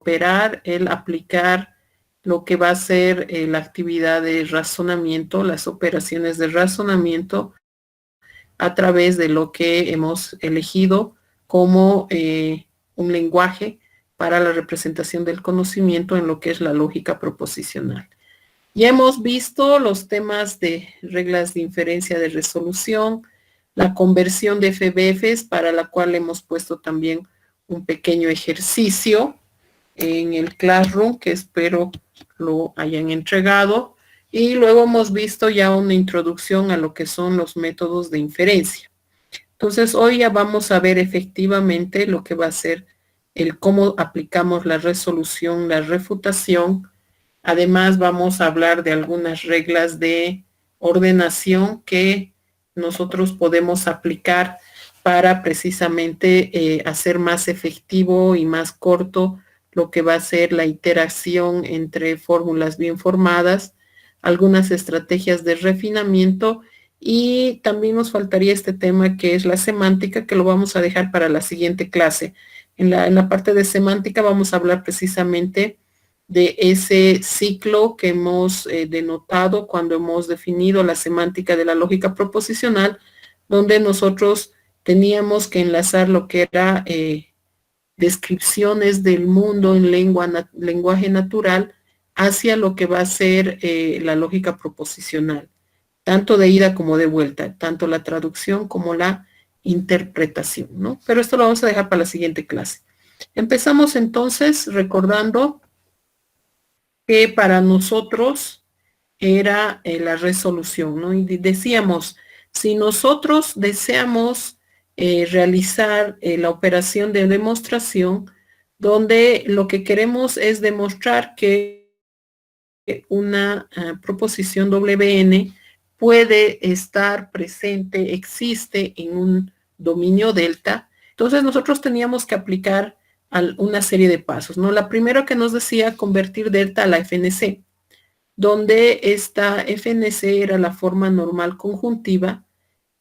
operar, el aplicar lo que va a ser la actividad de razonamiento, las operaciones de razonamiento a través de lo que hemos elegido como un lenguaje para la representación del conocimiento en lo que es la lógica proposicional. Ya hemos visto los temas de reglas de inferencia de resolución, la conversión de FBFs, para la cual hemos puesto también un pequeño ejercicio en el Classroom, que espero lo hayan entregado. Y luego hemos visto ya una introducción a lo que son los métodos de inferencia. Entonces, hoy ya vamos a ver efectivamente lo que va a ser el cómo aplicamos la resolución, la refutación. Además, vamos a hablar de algunas reglas de ordenación que nosotros podemos aplicar para precisamente hacer más efectivo y más corto lo que va a ser la iteración entre fórmulas bien formadas, algunas estrategias de refinamiento, y también nos faltaría este tema que es la semántica, que lo vamos a dejar para la siguiente clase. En la parte de semántica vamos a hablar precisamente de ese ciclo que hemos denotado cuando hemos definido la semántica de la lógica proposicional, donde nosotros teníamos que enlazar lo que era descripciones del mundo en lenguaje natural hacia lo que va a ser la lógica proposicional, tanto de ida como de vuelta, tanto la traducción como la interpretación, ¿no? Pero esto lo vamos a dejar para la siguiente clase. Empezamos entonces recordando que para nosotros era la resolución, ¿no? Y decíamos, si nosotros deseamos realizar la operación de demostración, donde lo que queremos es demostrar que una proposición WN puede estar presente, existe en un dominio delta, entonces nosotros teníamos que aplicar una serie de pasos, ¿no? La primera que nos decía convertir delta a la FNC, donde esta FNC era la forma normal conjuntiva,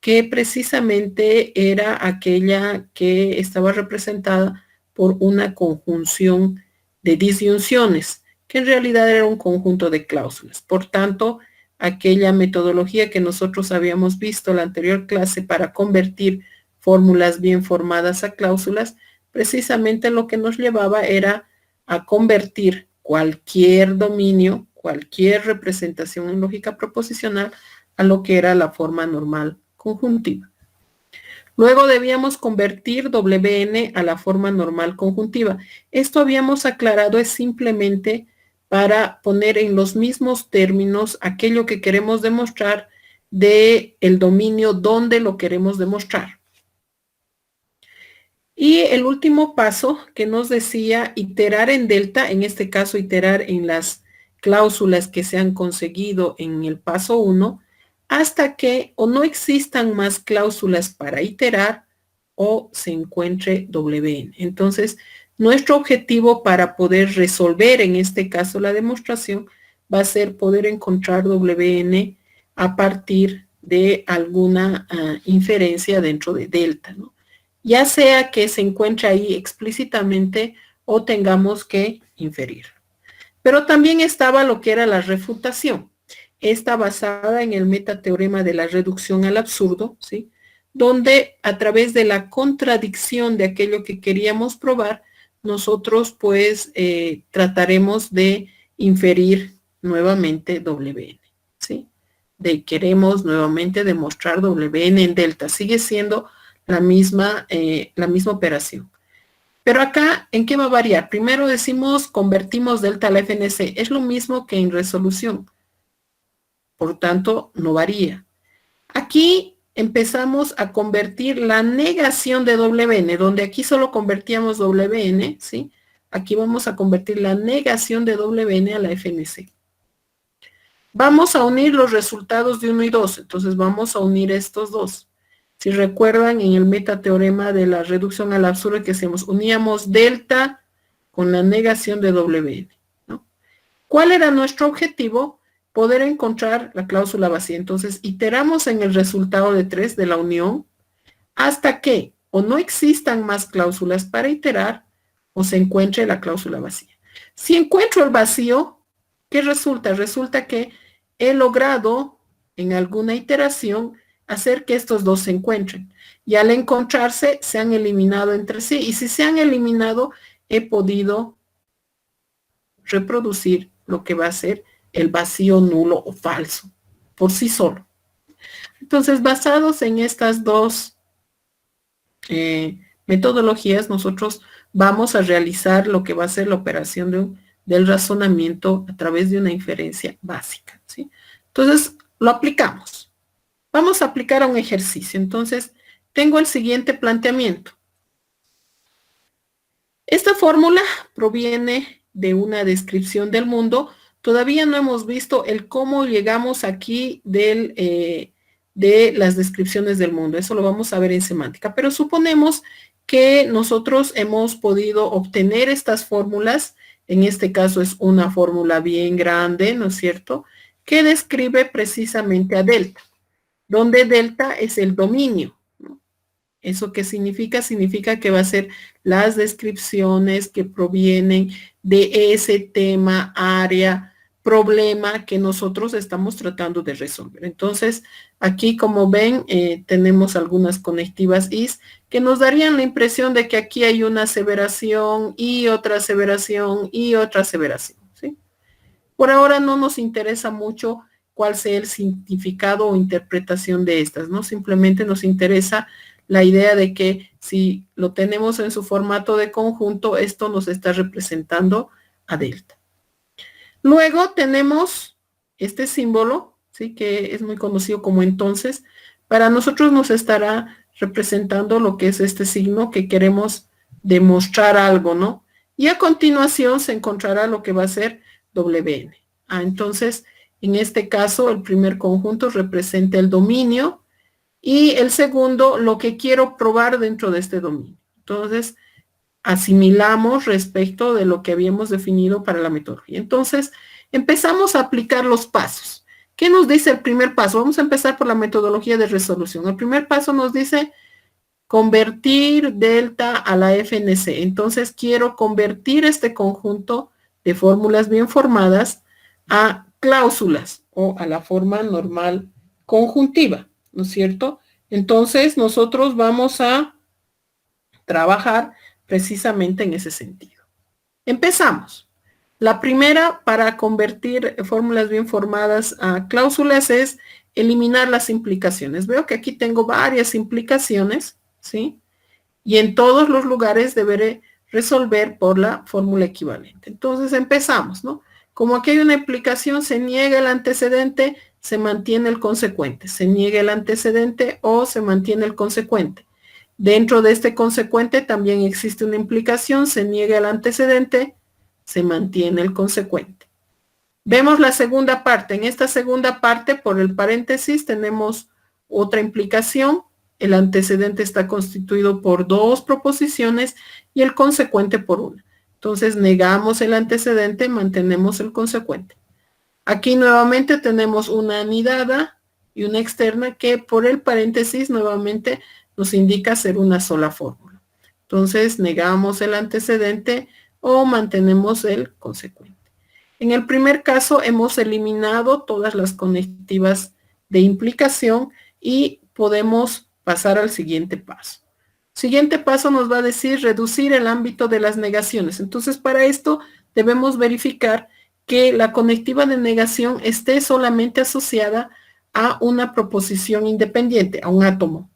que precisamente era aquella que estaba representada por una conjunción de disyunciones, que en realidad era un conjunto de cláusulas. Por tanto, aquella metodología que nosotros habíamos visto en la anterior clase para convertir fórmulas bien formadas a cláusulas, precisamente lo que nos llevaba era a convertir cualquier dominio, cualquier representación en lógica proposicional a lo que era la forma normal conjuntiva. Luego debíamos convertir WN a la forma normal conjuntiva. Esto habíamos aclarado, es simplemente para poner en los mismos términos aquello que queremos demostrar del dominio donde lo queremos demostrar. Y el último paso que nos decía iterar en delta, en este caso iterar en las cláusulas que se han conseguido en el paso 1, hasta que o no existan más cláusulas para iterar o se encuentre WN. Entonces, nuestro objetivo para poder resolver en este caso la demostración va a ser poder encontrar WN a partir de alguna inferencia dentro de delta, ¿no? Ya sea que se encuentre ahí explícitamente o tengamos que inferir. Pero también estaba lo que era la refutación. Está basada en el metateorema de la reducción al absurdo, ¿sí? Donde a través de la contradicción de aquello que queríamos probar, nosotros pues trataremos de inferir nuevamente WN, ¿sí? Queremos nuevamente demostrar WN en delta. Sigue siendo la misma operación. Pero acá, ¿en qué va a variar? Primero decimos, convertimos delta a la FNC. Es lo mismo que en resolución. Por tanto, no varía. Aquí empezamos a convertir la negación de WN, donde aquí solo convertíamos WN, ¿sí? Aquí vamos a convertir la negación de WN a la FNC. Vamos a unir los resultados de 1 y 2. Entonces, vamos a unir estos dos. Si recuerdan, en el metateorema de la reducción al absurdo que hacemos, uníamos delta con la negación de WN, ¿no? ¿Cuál era nuestro objetivo? Poder encontrar la cláusula vacía. Entonces, iteramos en el resultado de 3 de la unión hasta que o no existan más cláusulas para iterar o se encuentre la cláusula vacía. Si encuentro el vacío, ¿qué resulta? Resulta que he logrado en alguna iteración hacer que estos dos se encuentren. Y al encontrarse, se han eliminado entre sí. Y si se han eliminado, he podido reproducir lo que va a ser el vacío nulo o falso por sí solo. Entonces, basados en estas dos metodologías, nosotros vamos a realizar lo que va a ser la operación del razonamiento a través de una inferencia básica, ¿sí? Entonces, lo aplicamos. Vamos a aplicar a un ejercicio. Entonces, tengo el siguiente planteamiento. Esta fórmula proviene de una descripción del mundo. Todavía no hemos visto el cómo llegamos aquí de las descripciones del mundo. Eso lo vamos a ver en semántica. Pero suponemos que nosotros hemos podido obtener estas fórmulas. En este caso es una fórmula bien grande, ¿no es cierto?, que describe precisamente a delta, donde delta es el dominio. ¿Eso qué significa? Significa que va a ser las descripciones que provienen de ese tema, área, problema que nosotros estamos tratando de resolver. Entonces, aquí como ven, tenemos algunas conectivas is que nos darían la impresión de que aquí hay una aseveración y otra aseveración y otra aseveración, ¿sí? Por ahora no nos interesa mucho cuál sea el significado o interpretación de estas, ¿no? Simplemente nos interesa la idea de que si lo tenemos en su formato de conjunto, esto nos está representando a delta. Luego tenemos este símbolo, ¿sí?, que es muy conocido como entonces. Para nosotros nos estará representando lo que es este signo que queremos demostrar algo, ¿no? Y a continuación se encontrará lo que va a ser WN. Entonces, en este caso, el primer conjunto representa el dominio, y el segundo, lo que quiero probar dentro de este dominio. Entonces, asimilamos respecto de lo que habíamos definido para la metodología. Entonces, empezamos a aplicar los pasos. ¿Qué nos dice el primer paso? Vamos a empezar por la metodología de resolución. El primer paso nos dice convertir delta a la FNC. Entonces, quiero convertir este conjunto de fórmulas bien formadas a cláusulas o a la forma normal conjuntiva, ¿no es cierto? Entonces, nosotros vamos a trabajar precisamente en ese sentido. Empezamos. La primera para convertir fórmulas bien formadas a cláusulas es eliminar las implicaciones. Veo que aquí tengo varias implicaciones, ¿sí? Y en todos los lugares deberé resolver por la fórmula equivalente. Entonces empezamos, ¿no? Como aquí hay una implicación, se niega el antecedente, se mantiene el consecuente. Se niega el antecedente o se mantiene el consecuente. Dentro de este consecuente también existe una implicación, se niega el antecedente, se mantiene el consecuente. Vemos la segunda parte. En esta segunda parte, por el paréntesis, tenemos otra implicación. El antecedente está constituido por dos proposiciones y el consecuente por una. Entonces, negamos el antecedente, mantenemos el consecuente. Aquí nuevamente tenemos una anidada y una externa que por el paréntesis nuevamente nos indica ser una sola fórmula. Entonces, negamos el antecedente o mantenemos el consecuente. En el primer caso hemos eliminado todas las conectivas de implicación y podemos pasar al siguiente paso. Siguiente paso nos va a decir reducir el ámbito de las negaciones. Entonces, para esto debemos verificar que la conectiva de negación esté solamente asociada a una proposición independiente, a un átomo.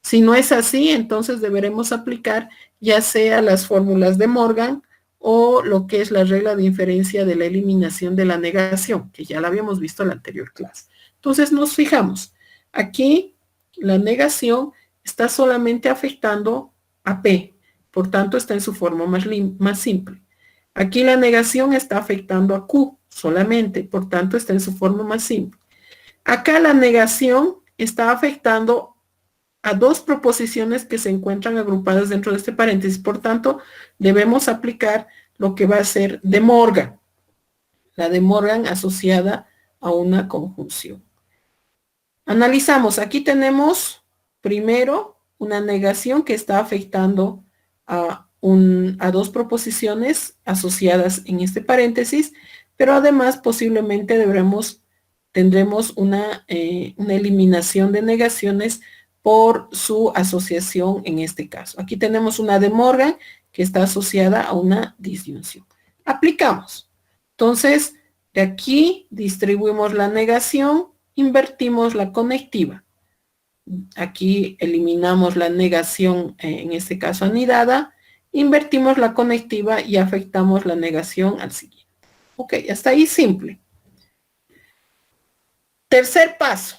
Si no es así, entonces deberemos aplicar ya sea las fórmulas de Morgan o lo que es la regla de inferencia de la eliminación de la negación, que ya la habíamos visto en la anterior clase. Entonces nos fijamos, aquí la negación está solamente afectando a P, por tanto está en su forma más simple. Aquí la negación está afectando a Q solamente, por tanto está en su forma más simple. Acá la negación está afectando a dos proposiciones que se encuentran agrupadas dentro de este paréntesis, por tanto debemos aplicar lo que va a ser de Morgan, la de Morgan asociada a una conjunción. Analizamos, aquí tenemos primero una negación que está afectando a a dos proposiciones asociadas en este paréntesis, pero además posiblemente tendremos una eliminación de negaciones por su asociación en este caso. Aquí tenemos una de Morgan que está asociada a una disyunción. Aplicamos. Entonces, de aquí distribuimos la negación, invertimos la conectiva. Aquí eliminamos la negación, en este caso anidada, invertimos la conectiva y afectamos la negación al siguiente. Ok, hasta ahí simple. Tercer paso,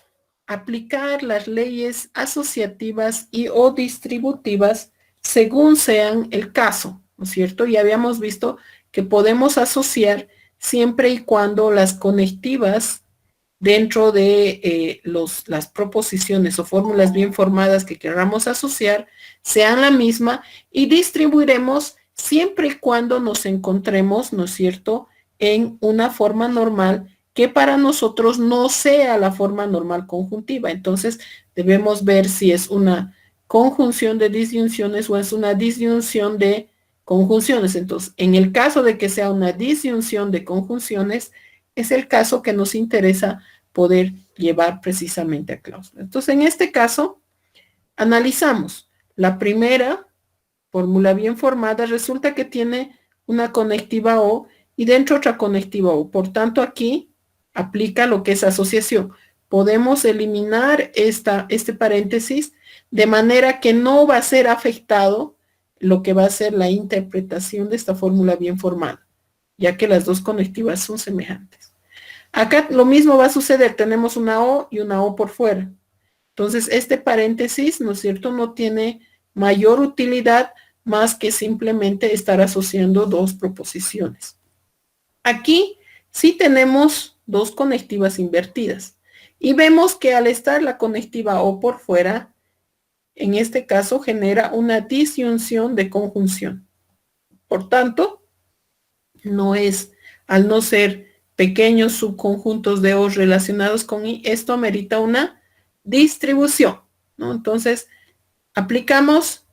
aplicar las leyes asociativas y o distributivas según sean el caso, ¿no es cierto? Ya habíamos visto que podemos asociar siempre y cuando las conectivas dentro de las proposiciones o fórmulas bien formadas que queramos asociar sean la misma y distribuiremos siempre y cuando nos encontremos, ¿no es cierto?, en una forma normal que para nosotros no sea la forma normal conjuntiva. Entonces debemos ver si es una conjunción de disyunciones o es una disyunción de conjunciones. Entonces, en el caso de que sea una disyunción de conjunciones, es el caso que nos interesa poder llevar precisamente a cláusula. Entonces, en este caso, analizamos la primera fórmula bien formada, resulta que tiene una conectiva O y dentro otra conectiva O. Por tanto, aquí aplica lo que es asociación. Podemos eliminar este paréntesis de manera que no va a ser afectado lo que va a ser la interpretación de esta fórmula bien formada, ya que las dos conectivas son semejantes. Acá lo mismo va a suceder, tenemos una O y una O por fuera. Entonces, este paréntesis, ¿no es cierto?, no tiene mayor utilidad más que simplemente estar asociando dos proposiciones. Aquí sí tenemos dos conectivas invertidas. Y vemos que al estar la conectiva O por fuera, en este caso genera una disyunción de conjunción. Por tanto, al no ser pequeños subconjuntos de O relacionados con I, esto amerita una distribución, ¿no? Entonces, aplicamos,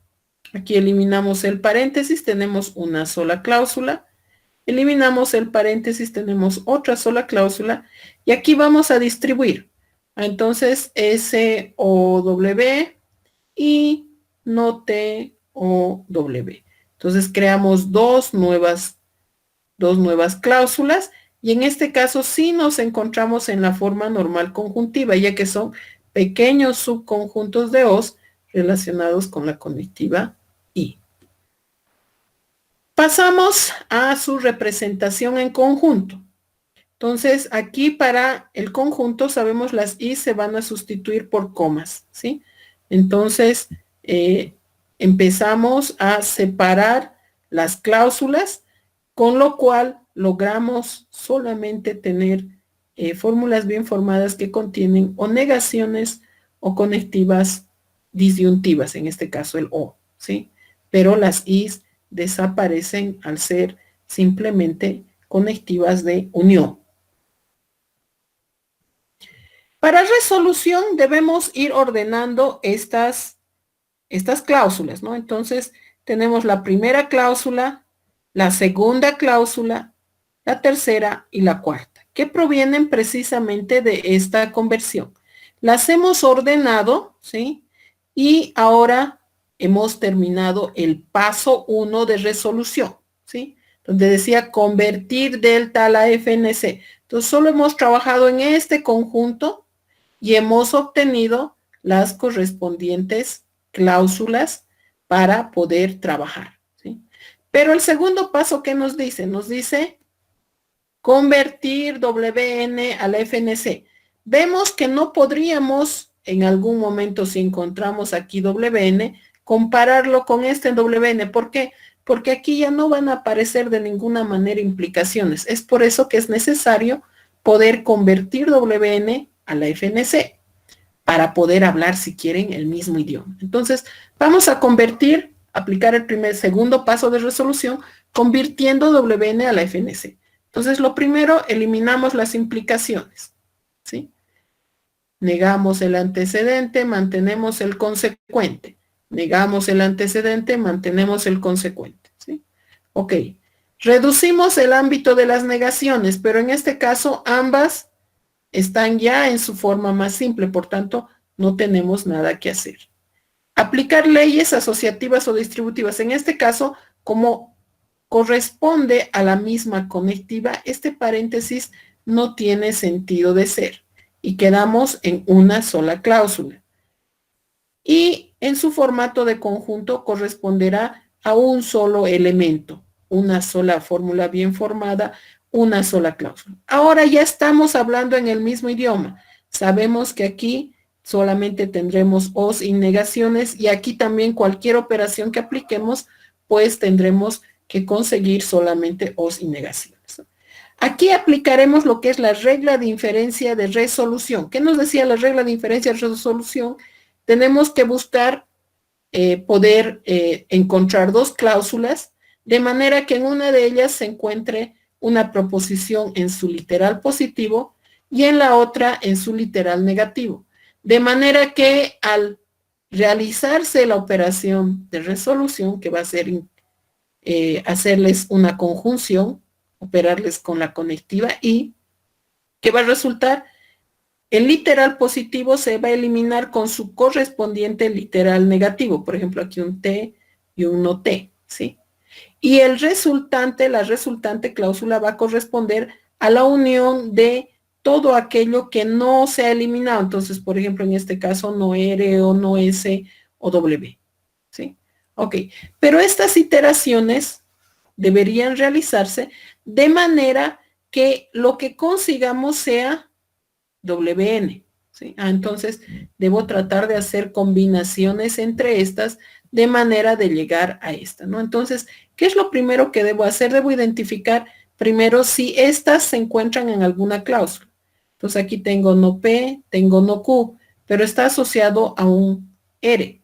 aquí eliminamos el paréntesis, tenemos una sola cláusula, eliminamos el paréntesis, tenemos otra sola cláusula, y aquí vamos a distribuir. Entonces, S, O, W, y no T, O, W. Entonces, creamos dos nuevas cláusulas, y en este caso sí nos encontramos en la forma normal conjuntiva, ya que son pequeños subconjuntos de O's relacionados con la conectiva I. Pasamos a su representación en conjunto. Entonces, aquí para el conjunto sabemos las I se van a sustituir por comas, ¿sí? Entonces, empezamos a separar las cláusulas, con lo cual logramos solamente tener fórmulas bien formadas que contienen o negaciones o conectivas disyuntivas, en este caso el O, ¿sí? Pero las I's desaparecen al ser simplemente conectivas de unión. Para resolución debemos ir ordenando estas cláusulas, ¿no? Entonces, tenemos la primera cláusula, la segunda cláusula, la tercera y la cuarta, que provienen precisamente de esta conversión. Las hemos ordenado, ¿sí? Y ahora hemos terminado el paso 1 de resolución, ¿sí? Donde decía convertir delta a la FNC. Entonces, solo hemos trabajado en este conjunto y hemos obtenido las correspondientes cláusulas para poder trabajar, ¿sí? Pero el segundo paso, ¿qué nos dice? Nos dice convertir WN a la FNC. Vemos que no podríamos en algún momento, si encontramos aquí WN, compararlo con este WN. ¿Por qué? Porque aquí ya no van a aparecer de ninguna manera implicaciones. Es por eso que es necesario poder convertir WN a la FNC para poder hablar, si quieren, el mismo idioma. Entonces, vamos a aplicar el segundo paso de resolución, convirtiendo WN a la FNC. Entonces, lo primero, eliminamos las implicaciones, ¿sí? Negamos el antecedente, mantenemos el consecuente. Negamos el antecedente, mantenemos el consecuente, ¿sí? Ok. Reducimos el ámbito de las negaciones, pero en este caso ambas están ya en su forma más simple, por tanto, no tenemos nada que hacer. Aplicar leyes asociativas o distributivas. En este caso, como corresponde a la misma conectiva, este paréntesis no tiene sentido de ser y quedamos en una sola cláusula. Y en su formato de conjunto corresponderá a un solo elemento, una sola fórmula bien formada, una sola cláusula. Ahora ya estamos hablando en el mismo idioma. Sabemos que aquí solamente tendremos os y negaciones y aquí también cualquier operación que apliquemos, pues tendremos que conseguir solamente os y negaciones. Aquí aplicaremos lo que es la regla de inferencia de resolución. ¿Qué nos decía la regla de inferencia de resolución? Tenemos que buscar poder encontrar dos cláusulas, de manera que en una de ellas se encuentre una proposición en su literal positivo y en la otra en su literal negativo. De manera que al realizarse la operación de resolución, que va a ser hacerles una conjunción, operarles con la conectiva y que va a resultar el literal positivo se va a eliminar con su correspondiente literal negativo. Por ejemplo, aquí un T y un no T, ¿sí? Y el resultante, la resultante cláusula va a corresponder a la unión de todo aquello que no se ha eliminado. Entonces, por ejemplo, en este caso, no R o no S o W, ¿sí? Ok, pero estas iteraciones deberían realizarse de manera que lo que consigamos sea WN. ¿Sí? Entonces, debo tratar de hacer combinaciones entre estas de manera de llegar a esta, ¿no? Entonces, ¿qué es lo primero que debo hacer? Debo identificar primero si estas se encuentran en alguna cláusula. Entonces, aquí tengo no P, tengo no Q, pero está asociado a un R.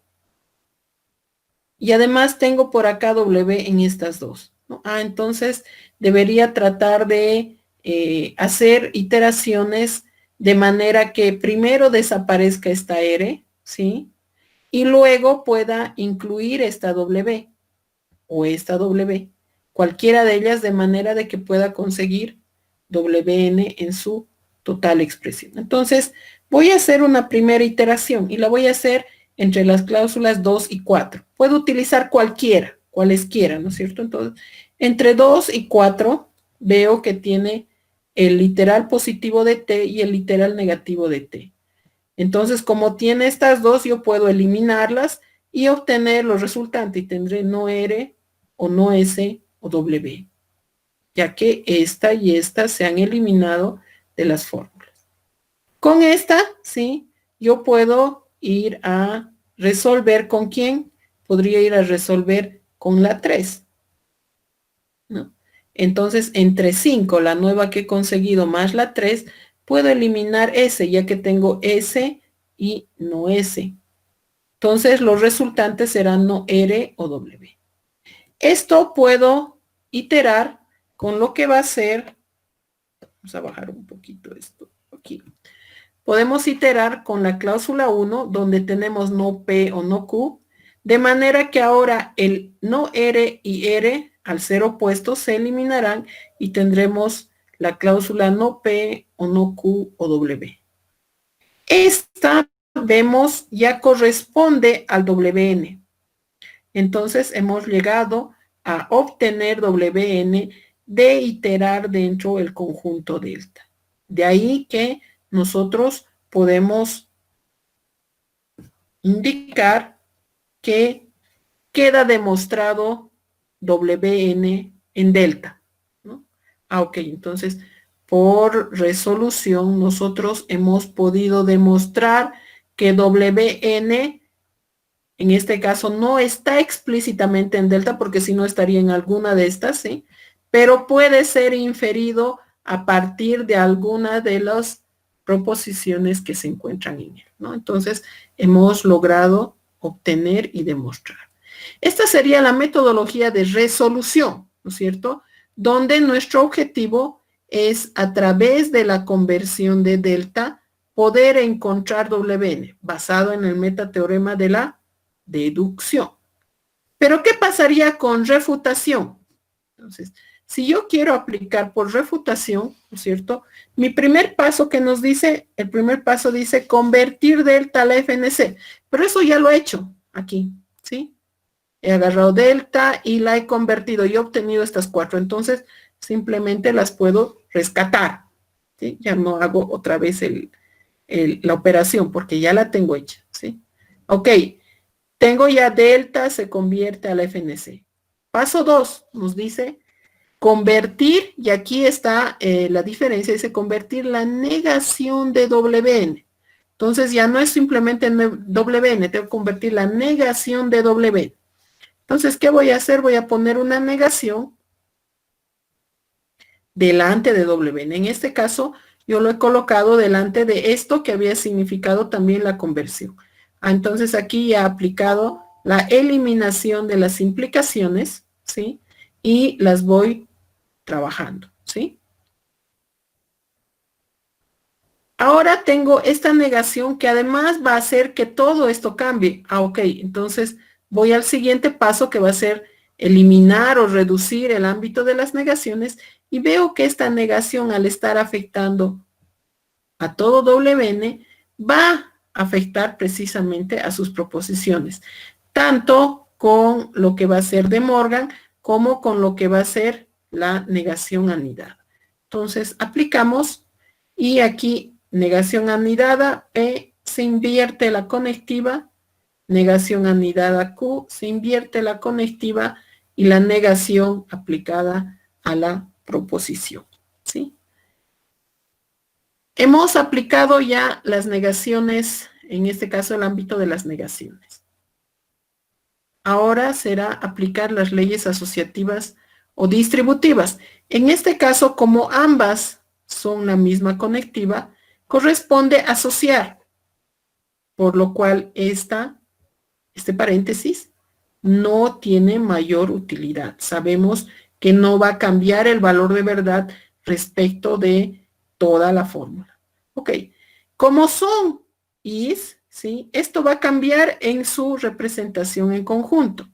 Y además tengo por acá W en estas dos, ¿no? Entonces, debería tratar de hacer iteraciones de manera que primero desaparezca esta R, ¿sí? Y luego pueda incluir esta W o esta W, cualquiera de ellas de manera de que pueda conseguir WN en su total expresión. Entonces, voy a hacer una primera iteración y la voy a hacer entre las cláusulas 2 y 4. Puedo utilizar cualesquiera, ¿no es cierto? Entonces, entre 2 y 4 veo que tiene el literal positivo de T y el literal negativo de T. Entonces, como tiene estas dos, yo puedo eliminarlas y obtener los resultantes y tendré no R o no S o W, ya que esta y esta se han eliminado de las fórmulas. Con esta, sí, yo puedo ir a resolver ¿con quién? Podría ir a resolver con la 3, ¿no? Entonces, entre 5, la nueva que he conseguido, más la 3, puedo eliminar S, ya que tengo S y no S. Entonces, los resultantes serán no R o W. Esto puedo iterar con lo que va a ser, vamos a bajar un poquito esto aquí. Podemos iterar con la cláusula 1, donde tenemos no P o no Q, de manera que ahora el no R y R, al ser opuestos, se eliminarán y tendremos la cláusula no P o no Q o W. Esta, vemos, ya corresponde al WN. Entonces, hemos llegado a obtener WN de iterar dentro del conjunto delta. De ahí que nosotros podemos indicar que queda demostrado WN en delta, ¿no? Ok, entonces, por resolución, nosotros hemos podido demostrar que WN, en este caso, no está explícitamente en delta, porque si no estaría en alguna de estas, ¿sí? Pero puede ser inferido a partir de alguna de las proposiciones que se encuentran en él, ¿no? Entonces, hemos logrado obtener y demostrar. Esta sería la metodología de resolución, ¿no es cierto? Donde nuestro objetivo es, a través de la conversión de delta, poder encontrar WN, basado en el metateorema de la deducción. Pero ¿qué pasaría con refutación? Entonces, si yo quiero aplicar por refutación, ¿no es cierto? Mi primer paso que nos dice, el primer paso dice convertir delta a la FNC, pero eso ya lo he hecho aquí, ¿sí? He agarrado delta y la he convertido y he obtenido estas 4, entonces simplemente las puedo rescatar, ¿sí? Ya no hago otra vez la operación porque ya la tengo hecha, ¿sí? Ok, tengo ya delta, se convierte a la FNC. Paso 2 nos dice convertir, y aquí está la diferencia, dice convertir la negación de WN. Entonces ya no es simplemente WN, tengo que convertir la negación de WN. Entonces, ¿qué voy a hacer? Voy a poner una negación delante de WN. En este caso, yo lo he colocado delante de esto que había significado también la conversión. Entonces, aquí he aplicado la eliminación de las implicaciones, ¿sí? Y las voy trabajando, ¿sí? Ahora tengo esta negación que además va a hacer que todo esto cambie. Ok, entonces voy al siguiente paso que va a ser eliminar o reducir el ámbito de las negaciones y veo que esta negación al estar afectando a todo WN va a afectar precisamente a sus proposiciones, tanto con lo que va a ser De Morgan como con lo que va a ser la negación anidada. Entonces aplicamos y aquí negación anidada P se invierte la conectiva, negación anidada Q se invierte la conectiva y la negación aplicada a la proposición, ¿sí? Hemos aplicado ya las negaciones, en este caso el ámbito de las negaciones. Ahora será aplicar las leyes asociativas o distributivas. En este caso, como ambas son la misma conectiva, corresponde asociar, por lo cual este paréntesis no tiene mayor utilidad. Sabemos que no va a cambiar el valor de verdad respecto de toda la fórmula. Ok, como son is, ¿sí? Esto va a cambiar en su representación en conjunto.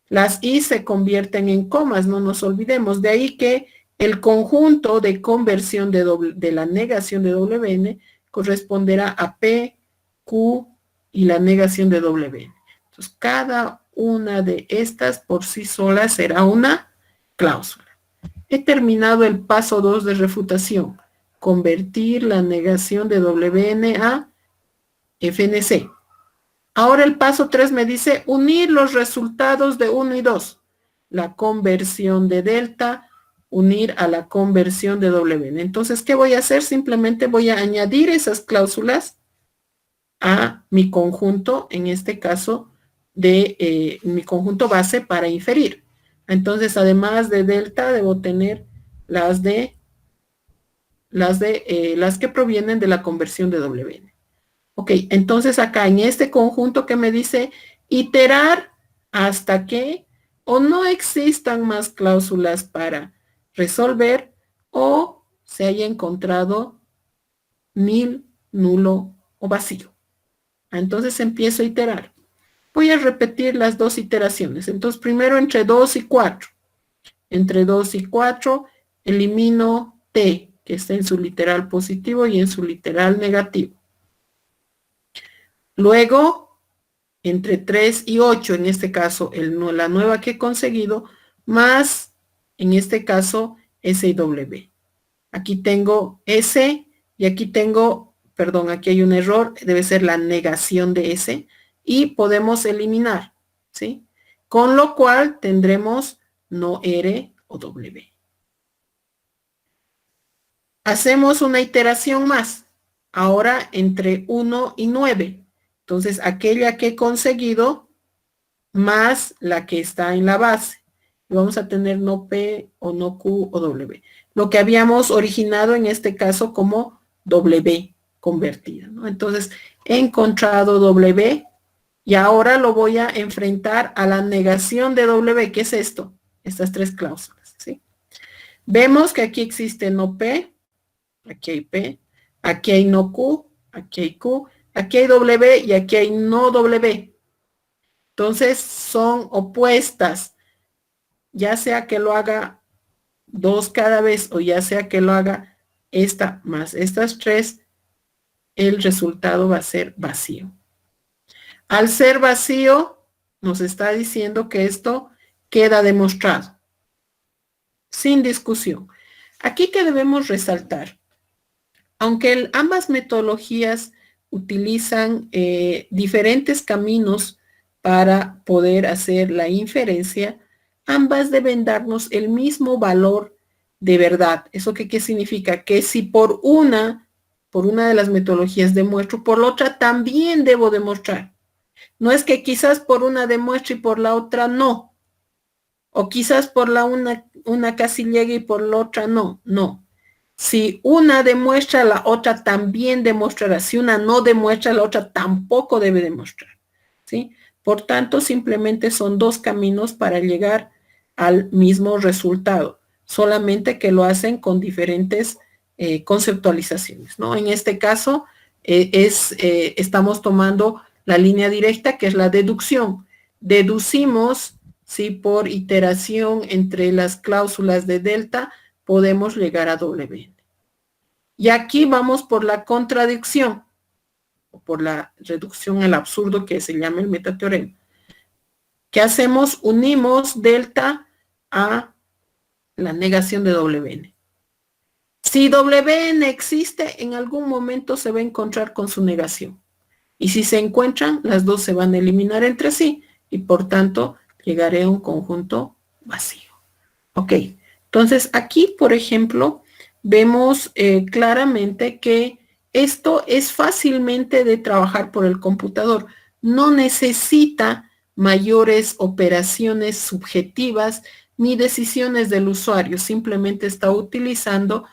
Las is se convierten en comas, no nos olvidemos. De ahí que el conjunto de conversión de la negación de WN corresponderá a P, Q y la negación de WN. Entonces, cada una de estas por sí sola será una cláusula. He terminado el paso 2 de refutación. Convertir la negación de WN a FNC. Ahora el paso 3 me dice unir los resultados de 1 y 2. La conversión de delta, unir a la conversión de WN. Entonces, ¿qué voy a hacer? Simplemente voy a añadir esas cláusulas a mi conjunto, en este caso, de mi conjunto base para inferir. Entonces, además de delta, debo tener las que provienen de la conversión de WN. Ok, entonces acá en este conjunto que me dice iterar hasta que o no existan más cláusulas para resolver o se haya encontrado nil, nulo o vacío. Entonces empiezo a iterar. Voy a repetir las dos iteraciones. Entonces primero entre 2 y 4. Entre 2 y 4 elimino T, que está en su literal positivo y en su literal negativo. Luego, entre 3 y 8, en este caso, la nueva que he conseguido, más, en este caso, S y W. Aquí tengo S y aquí tengo, perdón, aquí hay un error, debe ser la negación de S, y podemos eliminar, ¿sí? Con lo cual tendremos no R o W. Hacemos una iteración más, ahora entre 1 y 9. Entonces, aquella que he conseguido más la que está en la base. Y vamos a tener no P o no Q o W. Lo que habíamos originado en este caso como W convertida, ¿no? Entonces, he encontrado W y ahora lo voy a enfrentar a la negación de W. ¿Qué es esto? Estas tres cláusulas, ¿sí? Vemos que aquí existe no P, aquí hay P, aquí hay no Q, aquí hay Q, aquí hay W y aquí hay no W. Entonces son opuestas, ya sea que lo haga 2 cada vez o ya sea que lo haga esta más estas 3, el resultado va a ser vacío. Al ser vacío, nos está diciendo que esto queda demostrado, sin discusión. Aquí que debemos resaltar, aunque ambas metodologías utilizan diferentes caminos para poder hacer la inferencia, ambas deben darnos el mismo valor de verdad. ¿Eso qué significa? Que si por una de las metodologías demuestro, por la otra también debo demostrar. No es que quizás por una demuestre y por la otra no. O quizás por una casi llegue y por la otra no. No. Si una demuestra, la otra también demostrará. Si una no demuestra, la otra tampoco debe demostrar. ¿Sí? Por tanto, simplemente son 2 caminos para llegar al mismo resultado, solamente que lo hacen con diferentes conceptualizaciones, ¿no? En este caso, estamos tomando la línea directa, que es la deducción. Deducimos si por iteración entre las cláusulas de delta podemos llegar a WN. Y aquí vamos por la contradicción, o por la reducción al absurdo que se llama el metateorema. ¿Qué hacemos? Unimos delta a la negación de WN. Si WN existe, en algún momento se va a encontrar con su negación. Y si se encuentran, las dos se van a eliminar entre sí y por tanto llegaré a un conjunto vacío. Ok, entonces aquí, por ejemplo, vemos claramente que esto es fácilmente de trabajar por el computador. No necesita mayores operaciones subjetivas ni decisiones del usuario. Simplemente está utilizando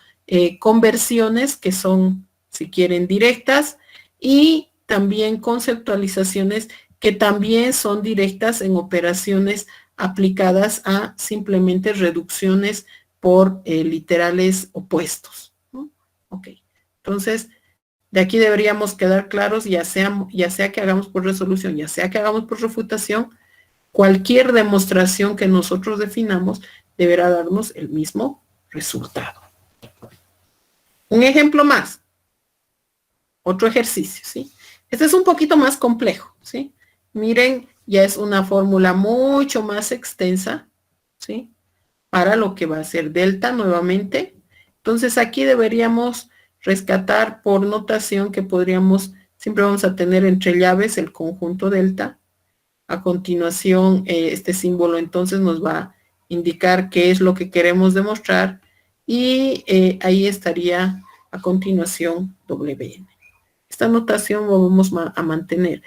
conversiones que son, si quieren, directas y también conceptualizaciones que también son directas en operaciones aplicadas a simplemente reducciones por literales opuestos, ¿no? Ok, entonces de aquí deberíamos quedar claros, ya sea que hagamos por resolución, ya sea que hagamos por refutación, cualquier demostración que nosotros definamos deberá darnos el mismo resultado. Un ejemplo más, otro ejercicio, ¿sí? Este es un poquito más complejo, ¿sí? Miren, ya es una fórmula mucho más extensa, ¿sí? Para lo que va a ser delta nuevamente. Entonces aquí deberíamos rescatar por notación que siempre vamos a tener entre llaves el conjunto delta. A continuación, este símbolo entonces nos va a indicar qué es lo que queremos demostrar y ahí estaría a continuación WN. Esta notación lo vamos a mantener.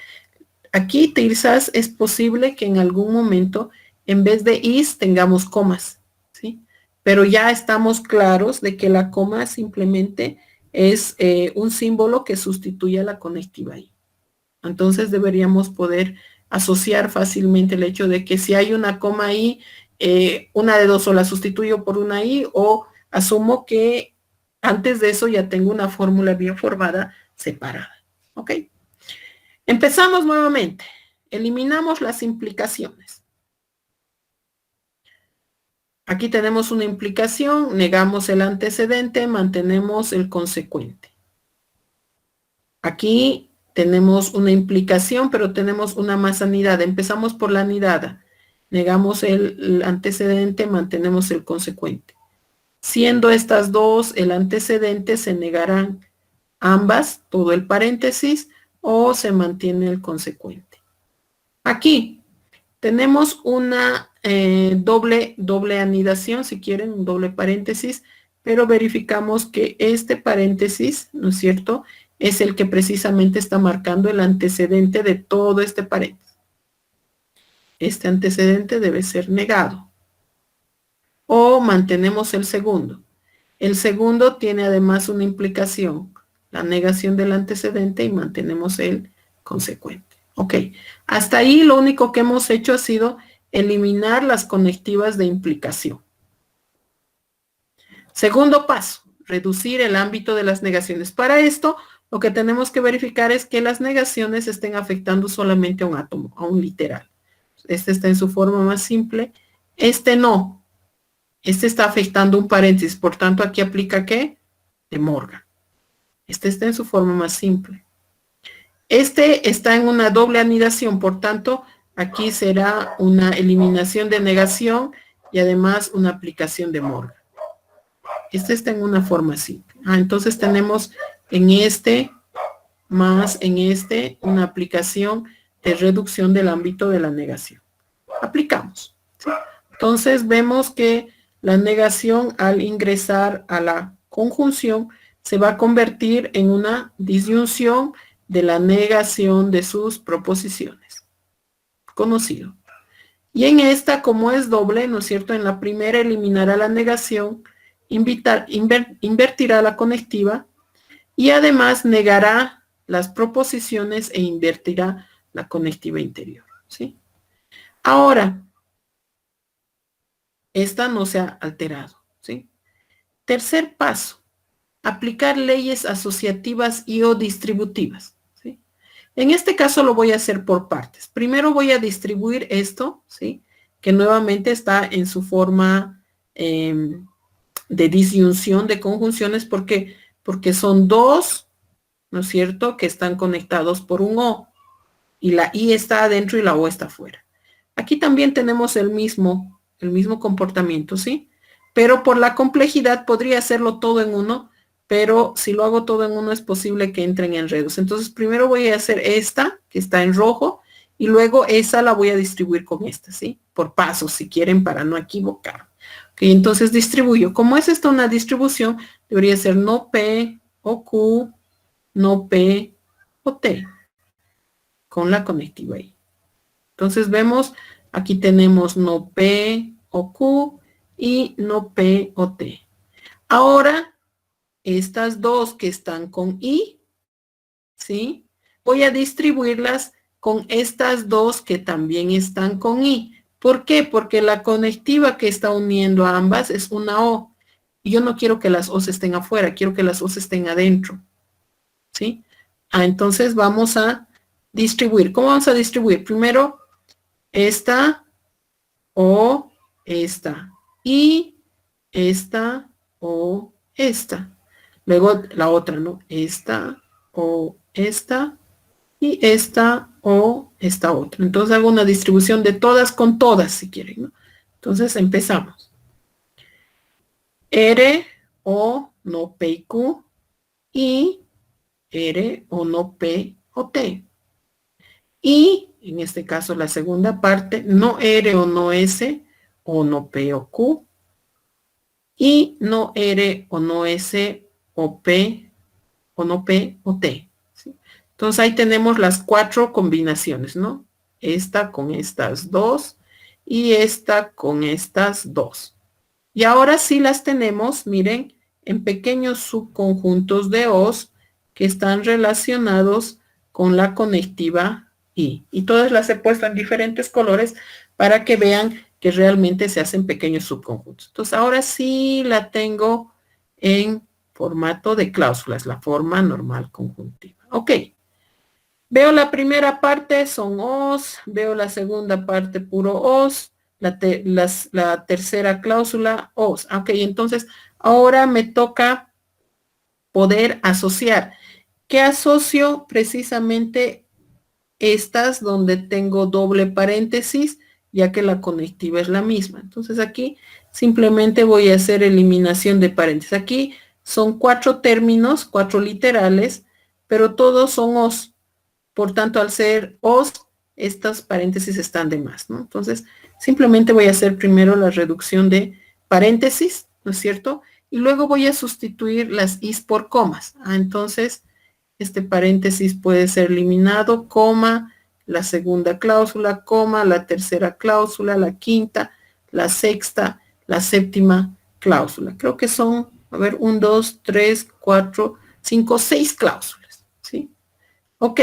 Aquí, Tirsas, es posible que en algún momento, en vez de is, tengamos comas, ¿sí? Pero ya estamos claros de que la coma simplemente es un símbolo que sustituye a la conectiva i. Entonces deberíamos poder asociar fácilmente el hecho de que si hay una coma ahí, una de dos, o la sustituyo por una i, o asumo que antes de eso ya tengo una fórmula bien formada separada. ¿Ok? Empezamos nuevamente. Eliminamos las implicaciones. Aquí tenemos una implicación, negamos el antecedente, mantenemos el consecuente. Aquí tenemos una implicación, pero tenemos una más anidada. Empezamos por la anidada. Negamos el antecedente, mantenemos el consecuente. Siendo estas dos el antecedente, se negarán ambas, todo el paréntesis, o se mantiene el consecuente. Aquí tenemos una doble anidación, si quieren, un doble paréntesis, pero verificamos que este paréntesis, ¿no es cierto?, es el que precisamente está marcando el antecedente de todo este paréntesis. Este antecedente debe ser negado. O mantenemos el segundo. El segundo tiene además una implicación, la negación del antecedente, y mantenemos el consecuente. Ok, hasta ahí lo único que hemos hecho ha sido eliminar las conectivas de implicación. Segundo paso, reducir el ámbito de las negaciones. Para esto, lo que tenemos que verificar es que las negaciones estén afectando solamente a un átomo, a un literal. Este está en su forma más simple. Este no. Este está afectando un paréntesis. Por tanto, aquí aplica ¿qué? De Morgan. Este está en su forma más simple. Este está en una doble anidación. Por tanto, aquí será una eliminación de negación y además una aplicación de Morgan. Este está en una forma simple. Entonces tenemos en este más en este una aplicación de reducción del ámbito de la negación. Aplicamos. ¿Sí? Entonces vemos que la negación al ingresar a la conjunción se va a convertir en una disyunción de la negación de sus proposiciones. Conocido. Y en esta, como es doble, ¿no es cierto? En la primera eliminará la negación, invertirá la conectiva y además negará las proposiciones e invertirá la conectiva interior. ¿Sí? Ahora, esta no se ha alterado. ¿Sí? Tercer paso, aplicar leyes asociativas y o distributivas. ¿Sí? En este caso lo voy a hacer por partes. Primero voy a distribuir esto, ¿sí? Que nuevamente está en su forma de disyunción de conjunciones. ¿Por qué? Porque son dos, ¿no es cierto?, que están conectados por un O. Y la I está adentro y la O está afuera. Aquí también tenemos el mismo comportamiento, ¿sí? Pero por la complejidad podría hacerlo todo en uno, pero si lo hago todo en uno es posible que entren en enredos. Entonces primero voy a hacer esta, que está en rojo, y luego esa la voy a distribuir con esta, ¿sí? Por pasos, si quieren, para no equivocar. Ok, entonces distribuyo. Como es esta una distribución, debería ser no P o Q, no P o T, con la conectiva I. Entonces vemos, aquí tenemos no P o Q y no P o T. Ahora, estas dos que están con I, ¿sí? Voy a distribuirlas con estas dos que también están con I. ¿Por qué? Porque la conectiva que está uniendo a ambas es una O. Y yo no quiero que las O's estén afuera, quiero que las O's estén adentro. ¿Sí? Entonces vamos a distribuir. ¿Cómo vamos a distribuir? Primero, esta o esta. Y esta o esta. Luego la otra, ¿no? Esta o esta. Y esta o esta otra. Entonces hago una distribución de todas con todas, si quieren, ¿no? Entonces empezamos. R o no P y Q. Y R o no P o T. Y en este caso la segunda parte, no R o no S o no P o Q. Y no R o no S o P o no P o T. ¿Sí? Entonces ahí tenemos las cuatro combinaciones, ¿no? Esta con estas dos y esta con estas dos. Y ahora sí las tenemos, miren, en pequeños subconjuntos de O's que están relacionados con la conectiva I. Y todas las he puesto en diferentes colores para que vean que realmente se hacen pequeños subconjuntos. Entonces ahora sí la tengo en formato de cláusulas, la forma normal conjuntiva. Ok. Veo la primera parte, son O's. Veo la segunda parte, puro O's. La tercera cláusula, O's. Ok, entonces ahora me toca poder asociar. ¿Qué asocio? Precisamente estas donde tengo doble paréntesis, ya que la conectiva es la misma. Entonces aquí simplemente voy a hacer eliminación de paréntesis. Aquí son cuatro términos, cuatro literales, pero todos son O's. Por tanto, al ser O's, estas paréntesis están de más, ¿no? Entonces, simplemente voy a hacer primero la reducción de paréntesis, ¿no es cierto? Y luego voy a sustituir las I's por comas. Entonces, este paréntesis puede ser eliminado, coma, la segunda cláusula, coma, la tercera cláusula, la quinta, la sexta, la séptima cláusula. Creo que son, a ver, 1, 2, 3, 4, 5, 6 cláusulas, ¿sí? Ok,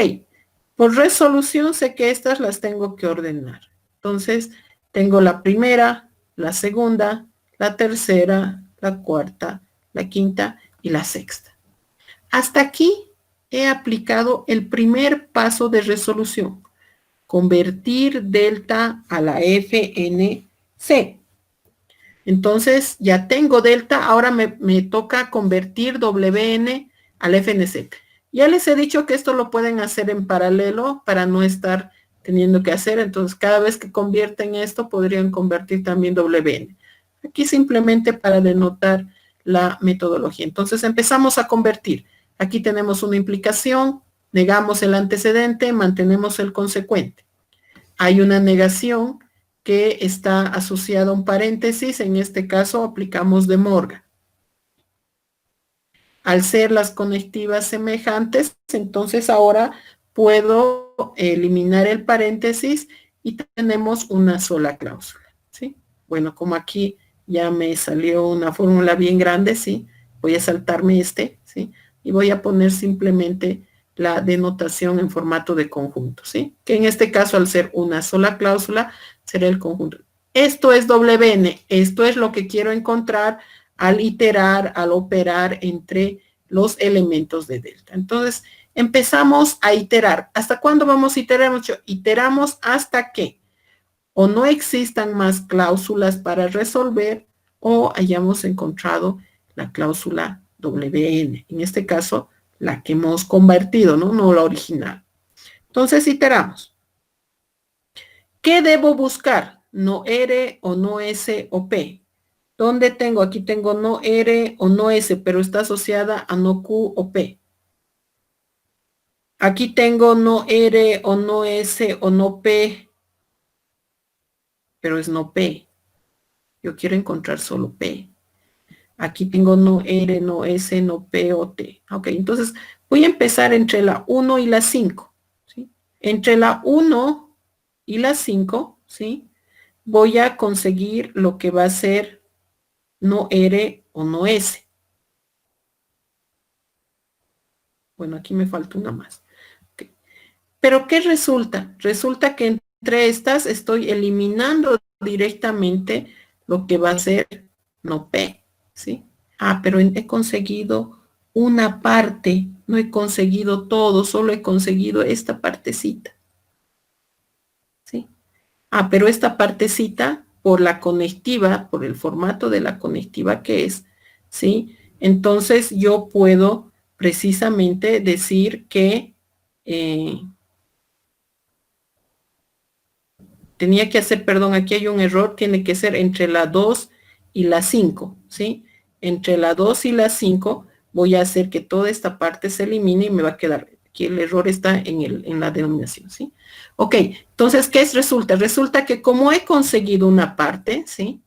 por resolución sé que estas las tengo que ordenar. Entonces, tengo la primera, la segunda, la tercera, la cuarta, la quinta y la sexta. Hasta aquí he aplicado el primer paso de resolución. convertir delta a la FNC. Entonces, ya tengo delta, ahora me toca convertir WN al FNC. Ya les he dicho que esto lo pueden hacer en paralelo para no estar teniendo que hacer. Entonces, cada vez que convierten esto, podrían convertir también WN. Aquí simplemente para denotar la metodología. Entonces, empezamos a convertir. Aquí tenemos una implicación, negamos el antecedente, mantenemos el consecuente. Hay una negación que está asociada a un paréntesis, en este caso aplicamos de Morgan. Al ser las conectivas semejantes, entonces ahora puedo eliminar el paréntesis y tenemos una sola cláusula, ¿sí? Bueno, como aquí ya me salió una fórmula bien grande, ¿sí? Voy a saltarme ¿sí? Y voy a poner simplemente la denotación en formato de conjunto, ¿sí? Que en este caso, al ser una sola cláusula, será el conjunto. Esto es WN, esto es lo que quiero encontrar al iterar, al operar entre los elementos de delta. Entonces, empezamos a iterar. ¿Hasta cuándo vamos a iterar? Iteramos hasta que o no existan más cláusulas para resolver o hayamos encontrado la cláusula WN. En este caso, la que hemos convertido, ¿no? No la original. Entonces, iteramos. ¿Qué debo buscar? ¿No R o no S o P? ¿Dónde tengo? Aquí tengo no R o no S, pero está asociada a no Q o P. Aquí tengo no R o no S o no P, pero es no P. Yo quiero encontrar solo P. Aquí tengo no R, no S, no P o T. Ok, entonces voy a empezar entre la 1 y la 5. ¿Sí? Entre la 1 y la 5, ¿sí? Voy a conseguir lo que va a ser no R o no S. Bueno, aquí me falta una más. Okay. Pero ¿qué resulta? Resulta que entre estas estoy eliminando directamente lo que va a ser no P, ¿sí? Ah, pero he conseguido una parte, no he conseguido todo, solo he conseguido esta partecita, ¿sí? Ah, pero esta partecita, por la conectiva, por el formato de la conectiva que es, ¿sí? Entonces yo puedo precisamente decir que tenía que hacer, perdón, aquí hay un error, tiene que ser entre la 2 y la 5, ¿sí? Entre la 2 y la 5 voy a hacer que toda esta parte se elimine y me va a quedar, aquí el error está en la denominación, ¿sí? Ok, entonces, ¿qué resulta? Resulta que como he conseguido una parte, ¿sí?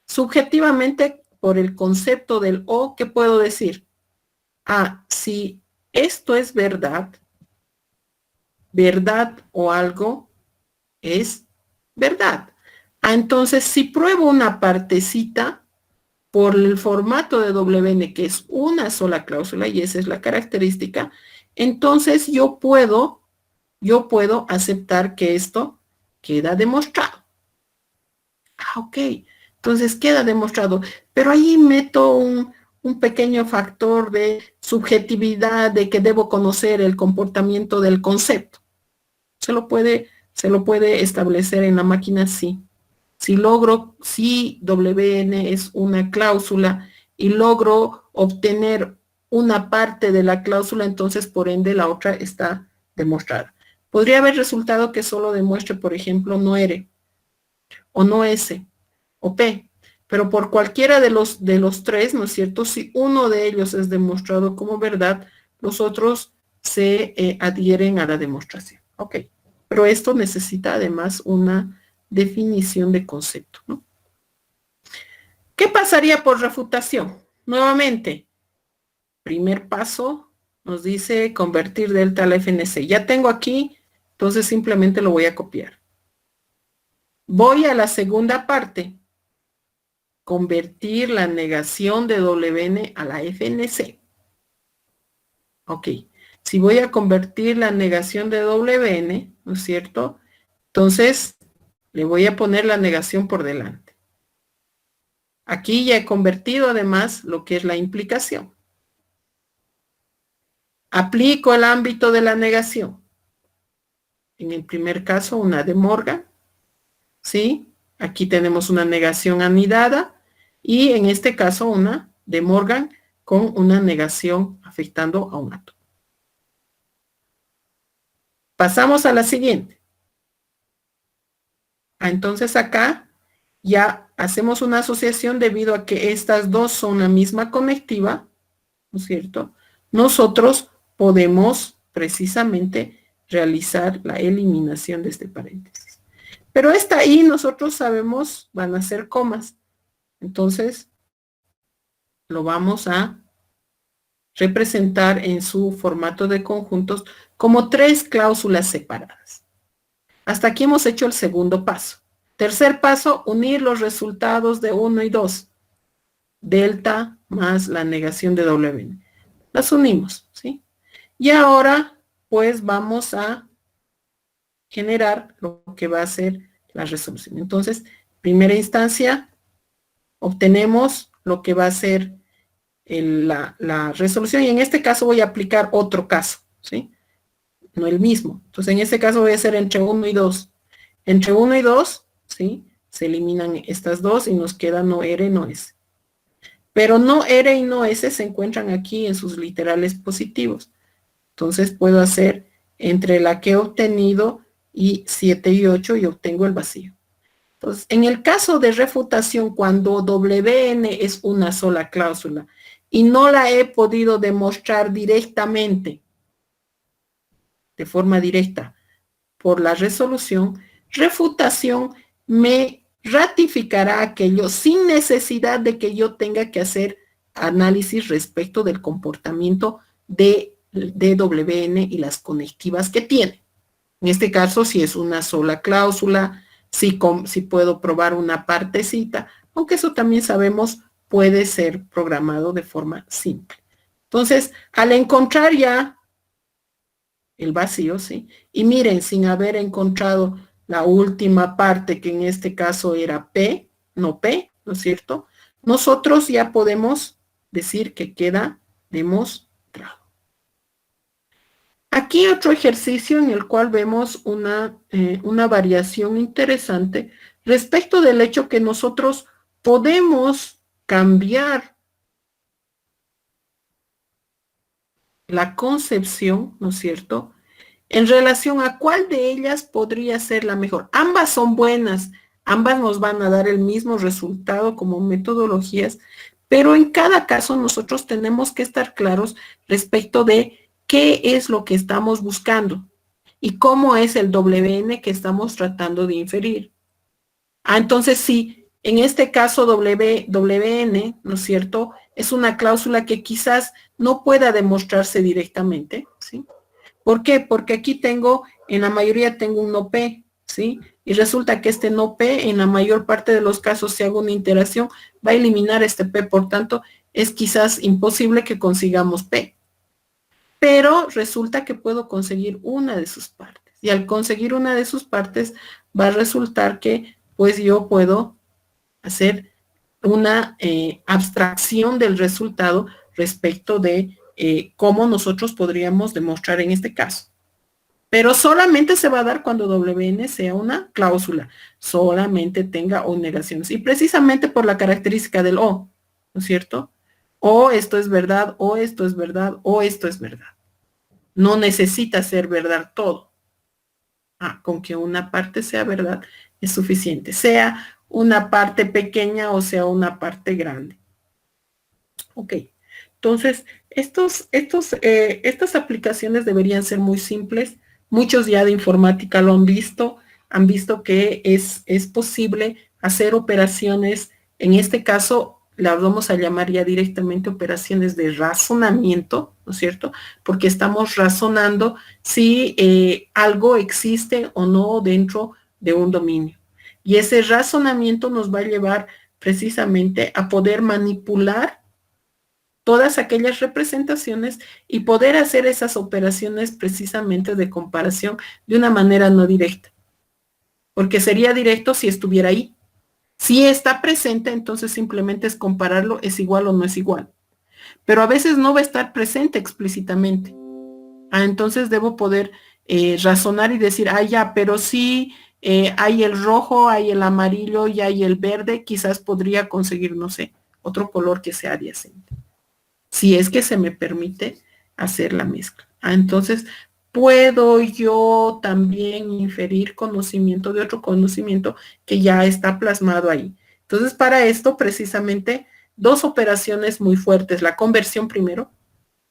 Subjetivamente, por el concepto del O, ¿qué puedo decir? Ah, si esto es verdad, verdad o algo es verdad. Ah, entonces, si pruebo una partecita por el formato de WN, que es una sola cláusula, y esa es la característica, entonces yo puedo aceptar que esto queda demostrado. Ah, ok. Entonces queda demostrado. Pero ahí meto un pequeño factor de subjetividad, de que debo conocer el comportamiento del concepto. Se lo puede establecer en la máquina, sí. Si WN es una cláusula y logro obtener una parte de la cláusula, entonces por ende la otra está demostrada. Podría haber resultado que solo demuestre, por ejemplo, no R, o no S, o P, pero por cualquiera de los tres, ¿no es cierto? Si uno de ellos es demostrado como verdad, los otros se adhieren a la demostración. Ok, pero esto necesita además una definición de concepto, ¿no? ¿Qué pasaría por refutación? Nuevamente, primer paso nos dice convertir delta a la FNC. Ya tengo aquí, entonces simplemente lo voy a copiar. Voy a la segunda parte. Convertir la negación de WN a la FNC. Ok. Si voy a convertir la negación de WN, ¿no es cierto? Entonces, le voy a poner la negación por delante. Aquí ya he convertido además lo que es la implicación. Aplico el ámbito de la negación. En el primer caso, una de Morgan, ¿sí? Aquí tenemos una negación anidada y en este caso una de Morgan con una negación afectando a un átomo. Pasamos a la siguiente. Entonces acá ya hacemos una asociación debido a que estas dos son la misma conectiva, ¿no es cierto? Nosotros podemos precisamente realizar la eliminación de este paréntesis. Pero esta I nosotros sabemos van a ser comas. Entonces lo vamos a representar en su formato de conjuntos como 3 cláusulas separadas. Hasta aquí hemos hecho el segundo paso. Tercer paso, unir los resultados de 1 y 2. Delta más la negación de WN. Las unimos, ¿sí? Y ahora, pues vamos a generar lo que va a ser la resolución. Entonces, primera instancia, obtenemos lo que va a ser la resolución. Y en este caso voy a aplicar otro caso, ¿sí? No el mismo. Entonces, en este caso voy a hacer entre 1 y 2. Entre 1 y 2, ¿sí? Se eliminan estas dos y nos queda no R, no S. Pero no R y no S se encuentran aquí en sus literales positivos. Entonces puedo hacer entre la que he obtenido y 7 y 8 y obtengo el vacío. Entonces, en el caso de refutación, cuando WN es una sola cláusula y no la he podido demostrar directamente, de forma directa, por la resolución, refutación me ratificará aquello sin necesidad de que yo tenga que hacer análisis respecto del comportamiento de WN y las conectivas que tiene. En este caso, si es una sola cláusula, si puedo probar una partecita, aunque eso también sabemos puede ser programado de forma simple. Entonces, al encontrar ya el vacío, ¿sí? Y miren, sin haber encontrado la última parte, que en este caso era P, no P, ¿no es cierto? Nosotros ya podemos decir que queda demostrado. Aquí otro ejercicio en el cual vemos una variación interesante respecto del hecho que nosotros podemos cambiar la concepción, ¿no es cierto?, en relación a cuál de ellas podría ser la mejor. Ambas son buenas, ambas nos van a dar el mismo resultado como metodologías, pero en cada caso nosotros tenemos que estar claros respecto de qué es lo que estamos buscando y cómo es el WN que estamos tratando de inferir. Entonces sí, en este caso WN, ¿no es cierto?, es una cláusula que quizás no pueda demostrarse directamente, ¿sí? ¿Por qué? Porque aquí en la mayoría tengo un no P, ¿sí? Y resulta que este no P, en la mayor parte de los casos, si hago una iteración, va a eliminar este P, por tanto, es quizás imposible que consigamos P. Pero resulta que puedo conseguir una de sus partes. Y al conseguir una de sus partes, va a resultar que, pues yo puedo hacer una abstracción del resultado respecto de cómo nosotros podríamos demostrar en este caso. Pero solamente se va a dar cuando WN sea una cláusula, solamente tenga O negaciones. Y precisamente por la característica del O, ¿no es cierto? O esto es verdad, o esto es verdad, o esto es verdad. No necesita ser verdad todo. Con que una parte sea verdad es suficiente, sea una parte pequeña o sea una parte grande. Ok, entonces estas aplicaciones deberían ser muy simples. Muchos ya de informática lo han visto que es posible hacer operaciones, en este caso las vamos a llamar ya directamente operaciones de razonamiento, ¿no es cierto? Porque estamos razonando si algo existe o no dentro de un dominio. Y ese razonamiento nos va a llevar precisamente a poder manipular todas aquellas representaciones y poder hacer esas operaciones precisamente de comparación de una manera no directa. Porque sería directo si estuviera ahí. Si está presente, entonces simplemente es compararlo, es igual o no es igual. Pero a veces no va a estar presente explícitamente. Entonces debo poder razonar y decir, ah, ya, pero sí hay el rojo, hay el amarillo y hay el verde, quizás podría conseguir, no sé, otro color que sea adyacente. Si es que se me permite hacer la mezcla. Entonces, puedo yo también inferir conocimiento de otro conocimiento que ya está plasmado ahí. Entonces, para esto, precisamente, dos operaciones muy fuertes. La conversión primero,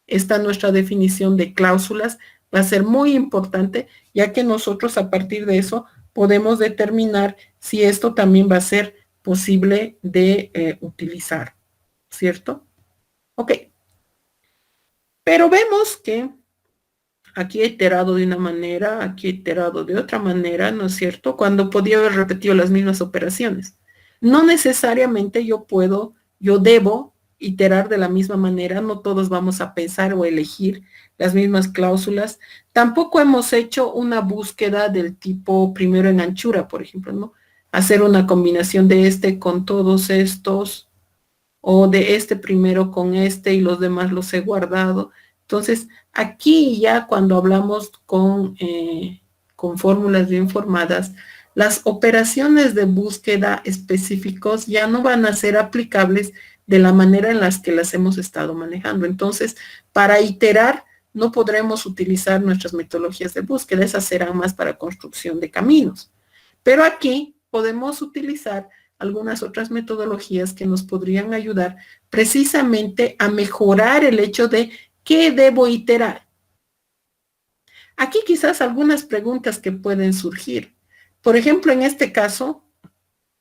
esta nuestra definición de cláusulas va a ser muy importante, ya que nosotros a partir de eso podemos determinar si esto también va a ser posible de utilizar, ¿cierto? Ok, pero vemos que aquí he iterado de una manera, aquí he iterado de otra manera, ¿no es cierto? Cuando podía haber repetido las mismas operaciones. No necesariamente yo debo iterar de la misma manera, no todos vamos a pensar o elegir las mismas cláusulas. Tampoco hemos hecho una búsqueda del tipo primero en anchura, por ejemplo, ¿no? Hacer una combinación de este con todos estos, o de este primero con este y los demás los he guardado. Entonces, aquí ya cuando hablamos con fórmulas bien formadas, las operaciones de búsqueda específicos ya no van a ser aplicables de la manera en las que las hemos estado manejando. Entonces, para iterar, no podremos utilizar nuestras metodologías de búsqueda, esas serán más para construcción de caminos. Pero aquí podemos utilizar algunas otras metodologías que nos podrían ayudar precisamente a mejorar el hecho de qué debo iterar. Aquí quizás algunas preguntas que pueden surgir. Por ejemplo, en este caso,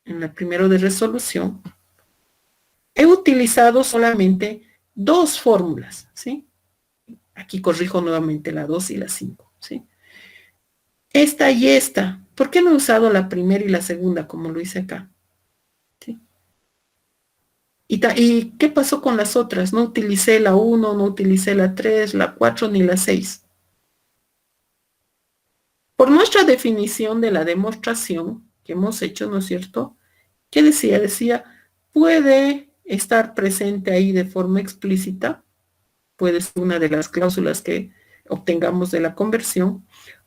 en el primero de resolución, he utilizado solamente dos fórmulas, ¿sí? Aquí corrijo nuevamente la 2 y la 5, ¿sí? Esta y esta. ¿Por qué no he usado la primera y la segunda como lo hice acá? ¿Sí? ¿Y qué pasó con las otras? No utilicé la 1, no utilicé la 3, la 4 ni la 6. Por nuestra definición de la demostración que hemos hecho, ¿no es cierto? ¿Qué decía? Decía, puede estar presente ahí de forma explícita, puede ser una de las cláusulas que obtengamos de la conversión,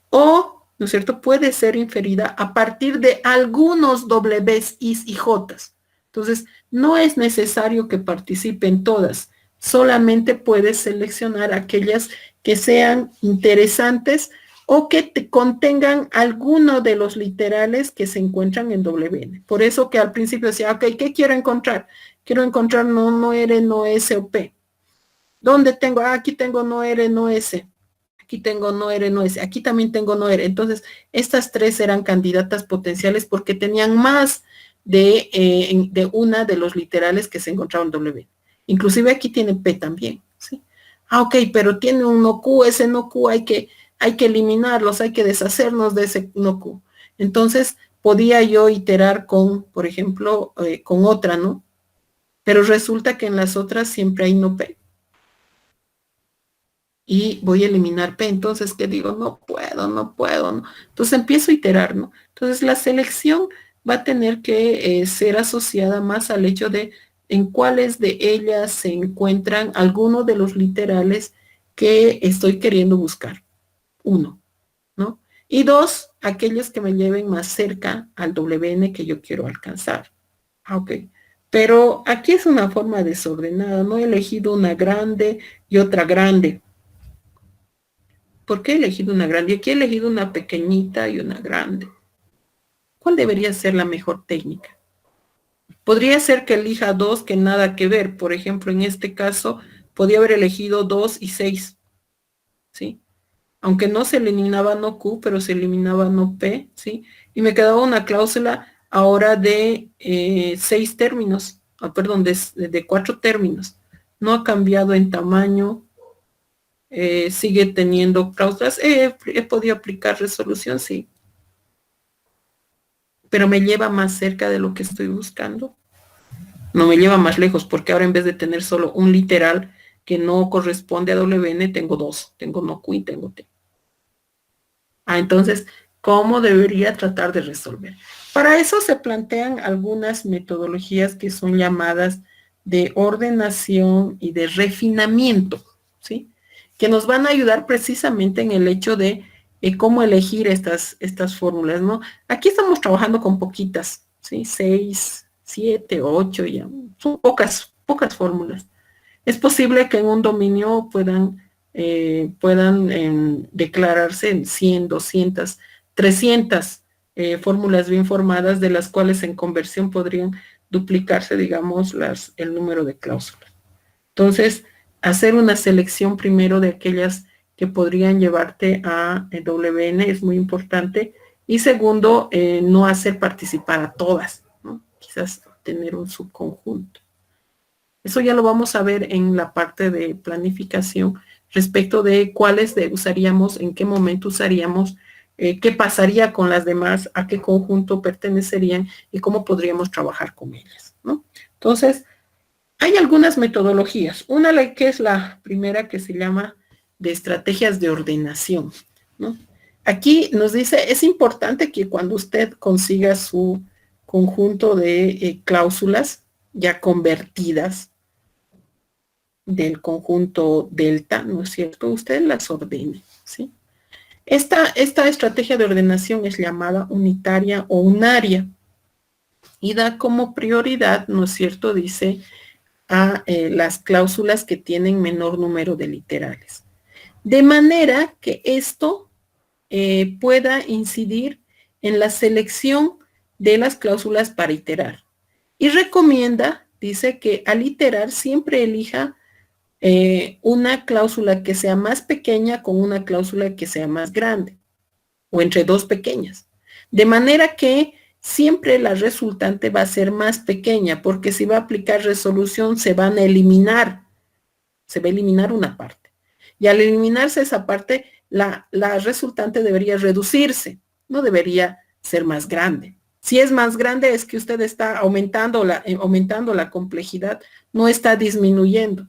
o, ¿no es cierto?, puede ser inferida a partir de algunos Ws, Is y Js. Entonces, no es necesario que participen todas, solamente puedes seleccionar aquellas que sean interesantes o que contengan alguno de los literales que se encuentran en WN. Por eso que al principio decía, ok, ¿qué quiero encontrar? Quiero encontrar no R, no S o P. ¿Dónde tengo? Aquí tengo no R, no S. Aquí tengo no R, no S. Aquí también tengo no R. Entonces, estas tres eran candidatas potenciales porque tenían más de una de los literales que se encontraban en W. Inclusive aquí tiene P también, ¿sí? Ok, pero tiene un no Q, ese no Q hay que eliminarlos, hay que deshacernos de ese no Q. Entonces, podía yo iterar con, por ejemplo, con otra, ¿no? Pero resulta que en las otras siempre hay no P. Y voy a eliminar P, entonces, ¿qué digo? No puedo, no puedo, ¿no? Entonces empiezo a iterar, ¿no? Entonces la selección va a tener que ser asociada más al hecho de en cuáles de ellas se encuentran algunos de los literales que estoy queriendo buscar. Uno, ¿no? Y dos, aquellos que me lleven más cerca al WN que yo quiero alcanzar. Ok. Pero aquí es una forma desordenada, no he elegido una grande y otra grande. ¿Por qué he elegido una grande? Y aquí he elegido una pequeñita y una grande. ¿Cuál debería ser la mejor técnica? Podría ser que elija dos que nada que ver. Por ejemplo, en este caso, podría haber elegido 2 y 6. ¿Sí? Aunque no se eliminaba no Q, pero se eliminaba no P, ¿sí? Y me quedaba una cláusula ahora de 6 términos, perdón, de 4 términos. No ha cambiado en tamaño, sigue teniendo cláusulas. He podido aplicar resolución, sí, pero me lleva más cerca de lo que estoy buscando. No me lleva más lejos, porque ahora en vez de tener solo un literal que no corresponde a WN, tengo dos. Tengo no Q y tengo T. Entonces, ¿cómo debería tratar de resolver? Para eso se plantean algunas metodologías que son llamadas de ordenación y de refinamiento, ¿sí? Que nos van a ayudar precisamente en el hecho de cómo elegir estas fórmulas, ¿no? Aquí estamos trabajando con poquitas, ¿sí? 6, 7, 8, ya. Son pocas fórmulas. Es posible que en un dominio puedan declararse en 100, 200, 300 fórmulas bien formadas, de las cuales en conversión podrían duplicarse, digamos, el número de cláusulas. Entonces, hacer una selección primero de aquellas que podrían llevarte a WN es muy importante. Y segundo, no hacer participar a todas, ¿no? Quizás tener un subconjunto. Eso ya lo vamos a ver en la parte de planificación respecto de cuáles usaríamos, en qué momento usaríamos, qué pasaría con las demás, a qué conjunto pertenecerían y cómo podríamos trabajar con ellas, ¿no? Entonces, hay algunas metodologías. Una que es la primera, que se llama de estrategias de ordenación, ¿no? Aquí nos dice, es importante que cuando usted consiga su conjunto de cláusulas ya convertidas del conjunto delta, ¿no es cierto? Usted las ordene, ¿sí? Esta estrategia de ordenación es llamada unitaria o unaria y da como prioridad, ¿no es cierto? Dice a las cláusulas que tienen menor número de literales. De manera que esto pueda incidir en la selección de las cláusulas para iterar. Y recomienda, dice, que al iterar siempre elija una cláusula que sea más pequeña con una cláusula que sea más grande, o entre dos pequeñas. De manera que siempre la resultante va a ser más pequeña, porque si va a aplicar resolución se va a eliminar una parte. Y al eliminarse esa parte, la resultante debería reducirse, no debería ser más grande. Si es más grande, es que usted está aumentando la complejidad, no está disminuyendo.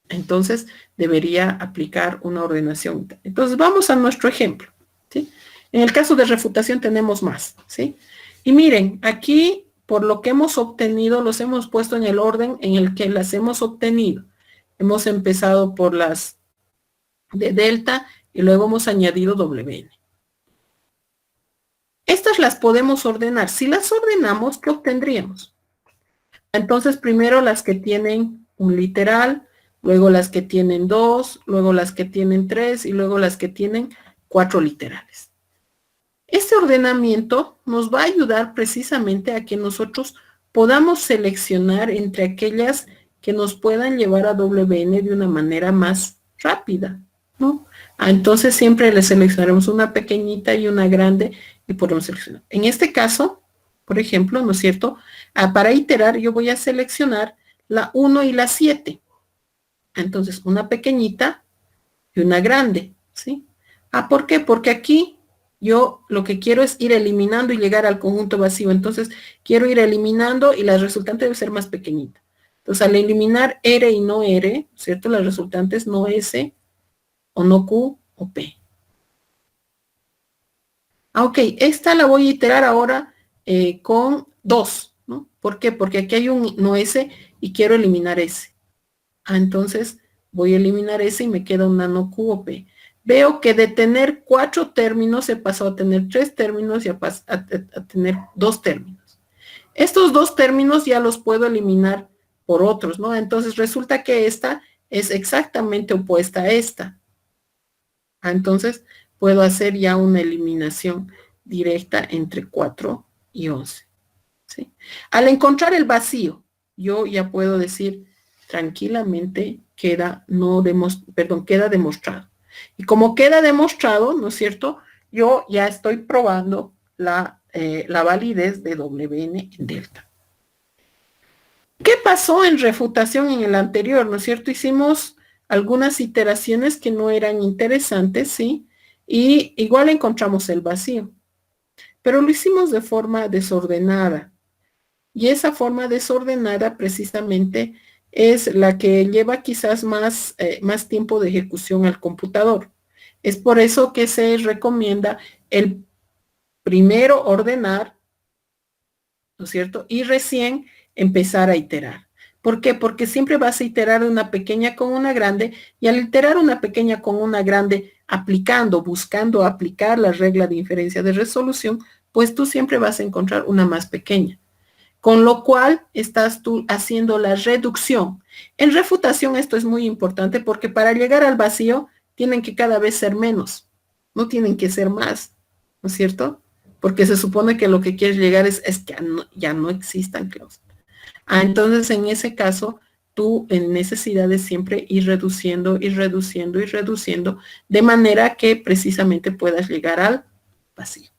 Entonces, debería aplicar una ordenación. Entonces, vamos a nuestro ejemplo, ¿sí? En el caso de refutación tenemos más, ¿sí? Y miren, aquí, por lo que hemos obtenido, los hemos puesto en el orden en el que las hemos obtenido. Hemos empezado por las de delta y luego hemos añadido WN. Estas las podemos ordenar. Si las ordenamos, ¿qué obtendríamos? Entonces, primero las que tienen un literal, luego las que tienen 2, luego las que tienen 3 y luego las que tienen 4 literales. Este ordenamiento nos va a ayudar precisamente a que nosotros podamos seleccionar entre aquellas que nos puedan llevar a WN de una manera más rápida, ¿no? Entonces siempre le seleccionaremos una pequeñita y una grande y podemos seleccionar. En este caso, por ejemplo, ¿no es cierto? Para iterar yo voy a seleccionar la 1 y la 7. Entonces, una pequeñita y una grande, ¿sí? ¿Por qué? Porque aquí yo lo que quiero es ir eliminando y llegar al conjunto vacío. Entonces, quiero ir eliminando y la resultante debe ser más pequeñita. Entonces, al eliminar R y no R, ¿cierto? La resultante es no S, o no Q, o P. Ok, esta la voy a iterar ahora con 2, ¿no? ¿Por qué? Porque aquí hay un no S y quiero eliminar S. Entonces voy a eliminar S y me queda una no Q o P. Veo que de tener 4 términos he pasado a tener 3 términos y a tener 2 términos. Estos 2 términos ya los puedo eliminar por otros, ¿no? Entonces resulta que esta es exactamente opuesta a esta. Entonces puedo hacer ya una eliminación directa entre 4 y 11. ¿Sí? Al encontrar el vacío, yo ya puedo decir tranquilamente queda demostrado. Y como queda demostrado, ¿no es cierto? Yo ya estoy probando la validez de WN en delta. ¿Qué pasó en refutación en el anterior? ¿No es cierto? Hicimos algunas iteraciones que no eran interesantes, ¿sí? Y igual encontramos el vacío. Pero lo hicimos de forma desordenada. Y esa forma desordenada precisamente es la que lleva quizás más tiempo de ejecución al computador. Es por eso que se recomienda el primero ordenar, ¿no es cierto? Y recién empezar a iterar. ¿Por qué? Porque siempre vas a iterar una pequeña con una grande y al iterar una pequeña con una grande, buscando aplicar la regla de inferencia de resolución, pues tú siempre vas a encontrar una más pequeña. Con lo cual estás tú haciendo la reducción. En refutación esto es muy importante porque para llegar al vacío tienen que cada vez ser menos, no tienen que ser más, ¿no es cierto? Porque se supone que lo que quieres llegar es que ya no existan cláusulas. Entonces en ese caso, tú en necesidades siempre ir reduciendo, ir reduciendo, ir reduciendo, de manera que precisamente puedas llegar al vacío.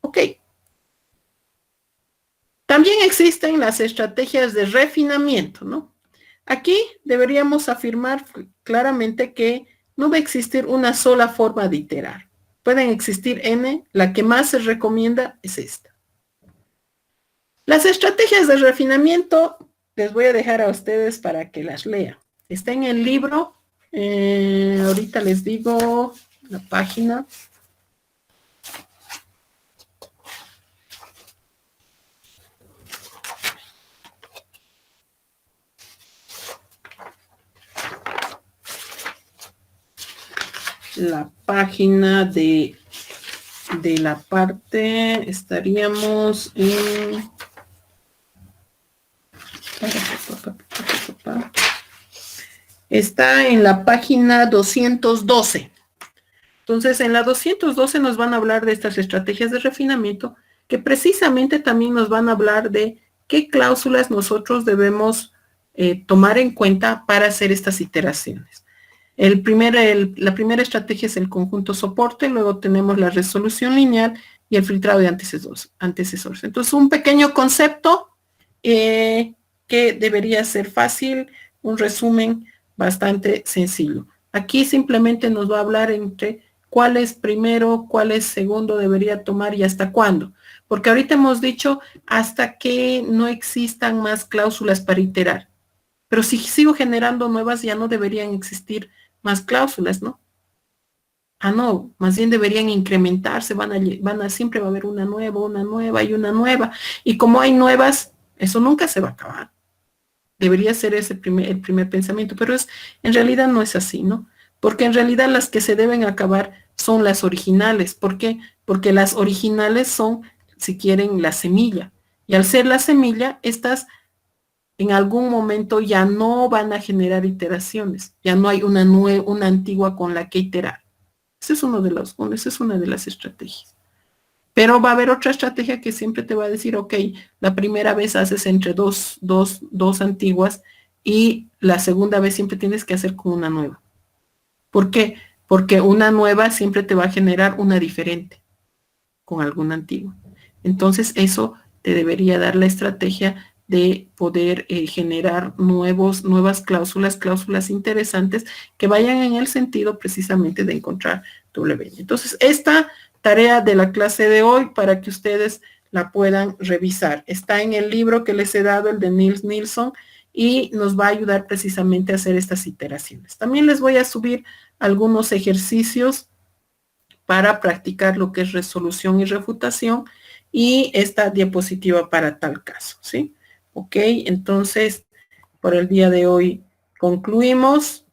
Ok. También existen las estrategias de refinamiento, ¿no? Aquí deberíamos afirmar claramente que no va a existir una sola forma de iterar. Pueden existir N, la que más se recomienda es esta. Las estrategias de refinamiento les voy a dejar a ustedes para que las lean. Está en el libro, ahorita les digo la página. La página de la parte, estaríamos en... Está en la página 212. Entonces, en la 212 nos van a hablar de estas estrategias de refinamiento, que precisamente también nos van a hablar de qué cláusulas nosotros debemos tomar en cuenta para hacer estas iteraciones. La primera estrategia es el conjunto soporte, luego tenemos la resolución lineal y el filtrado de antecesores. Entonces, un pequeño concepto que debería ser fácil, un resumen bastante sencillo. Aquí simplemente nos va a hablar entre cuál es primero, cuál es segundo debería tomar y hasta cuándo. Porque ahorita hemos dicho hasta que no existan más cláusulas para iterar. Pero si sigo generando nuevas, ya no deberían existir más cláusulas, ¿no? No, más bien deberían incrementarse, siempre va a haber una nueva y una nueva. Y como hay nuevas, eso nunca se va a acabar. Debería ser ese el primer pensamiento, pero en realidad no es así, ¿no? Porque en realidad las que se deben acabar son las originales. ¿Por qué? Porque las originales son, si quieren, la semilla. Y al ser la semilla, estas en algún momento ya no van a generar iteraciones. Ya no hay una antigua con la que iterar. Esa es una de las estrategias. Pero va a haber otra estrategia que siempre te va a decir, ok, la primera vez haces entre dos antiguas y la segunda vez siempre tienes que hacer con una nueva. ¿Por qué? Porque una nueva siempre te va a generar una diferente con alguna antigua. Entonces eso te debería dar la estrategia de poder generar nuevas cláusulas interesantes que vayan en el sentido precisamente de encontrar doble. Entonces, esta tarea de la clase de hoy para que ustedes la puedan revisar. Está en el libro que les he dado, el de Nils Nilsson, y nos va a ayudar precisamente a hacer estas iteraciones. También les voy a subir algunos ejercicios para practicar lo que es resolución y refutación y esta diapositiva para tal caso, ¿sí? Ok, entonces, por el día de hoy concluimos.